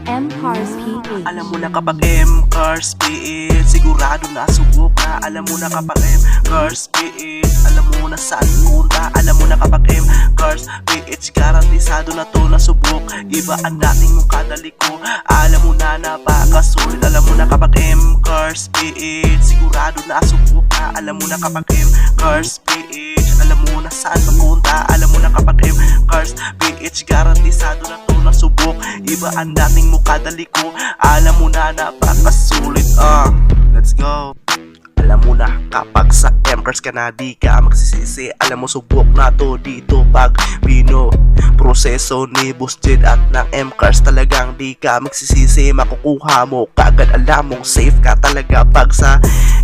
M-Cars PH. Alam mo na kapag M-Cars PH, sigurado na subok na. Alam mo na kapag M-Cars PH, alam mo na saan punta. Alam mo na kapag M-Cars PH, garantisado na to na subok. Iba ang dating mong kadaliko. Alam mo na napakasulit. Alam mo na kapag M-Cars PH, sigurado na subok na. Alam mo na kapag M-Cars PH, alam mo na saan papunta. Alam mo na kapag M-Cars PH, garantisado na to na subok. Iba ang dating mo kadaliko. Alam mo na napakasulit. Let's go. Alam mo na kapag sa M-Cars ka na di ka magsisisi. Alam mo subok na to dito pag proseso ni Boss Jed at ng M-Cars. Talagang di ka magsisisi, makukuha mo kaagad. Alam mong safe ka talaga pag sa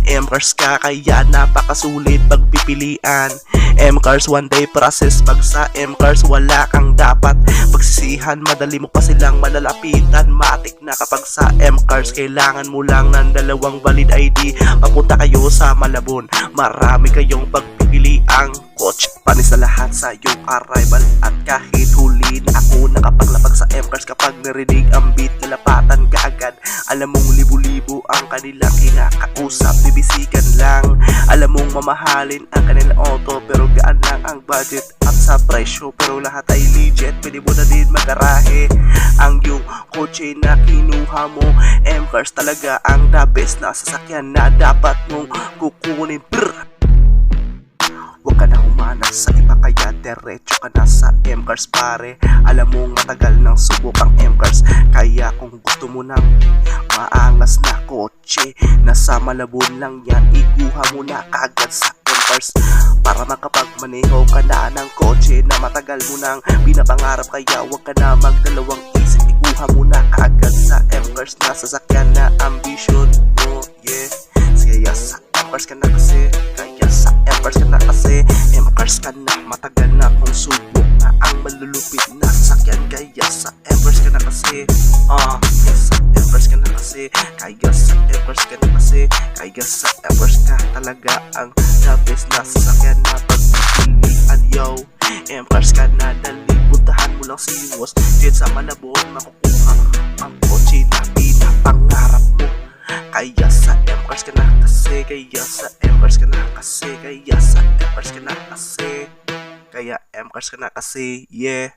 M-Cars ka. Kaya napakasulit pagpipilian. M-Cars one day process. Pag sa M-Cars wala kang dapat pagsisihan. Madali mo pa silang malalapitan. Matik na kapag sa M-Cars. Kailangan mo lang ng dalawang valid ID. Papunta kayo sa Malabon. Marami kayong pagpipiliang coach. Panis na lahat sa iyong arrival. At kahit huli na ako nakapaglapag sa M-Cars, kapag narinig ang beat, nalapatan ka agad. Alam mong libo-libo ang kanilang kinakausap. Bibisikan lang. Alam mong mamahalin ang kanilang auto, pero gaan lang ang budget at sa presyo. Pero lahat ay legit. Pwede mo na din magarahe ang yung kotse na kinuha mo. M-Cars talaga ang the best na sasakyan na dapat mong kukunin. Huwag ka na humanap sa iba, kaya diretso ka na sa M-Cars pare. Alam mong matagal nang subok ang M-Cars, kaya kung gusto mo ng maangas na kotse, nasa Malabon lang yan, ikuha mo na kaagad sa M-Cars. Para makapagmaneho ka na ng kotse na matagal mo nang pinapangarap. Kaya huwag ka na magdalawang isip, ikuha mo na kaagad sa M-Cars na sasakyan na ambition mo. Yeah, kaya sa M-Cars ka na kasi, kaya sa M-Cars ka na kasi, M-Cars ka na, matagal na kung subok na ang malulupit na sasakyan. Kaya sa M-Cars ka na kasi, kaya sa M-Cars ka na kasi, kaya sa M-Cars ka na kasi, kaya sa M-Cars ka talaga ang the best na sasakyan na pagpipilian. Yo, M-Cars ka na, dali puntahan mo lang si Boss Jed sa Malabon. Makukuha ang kotse na pinapangarap mo. Kaya sa M-Cars ka na kasi, kaya sa M-Cars ka na kasi, kaya sa M-Cars ka na kasi, kaya M-Cars ka na kasi, yeah.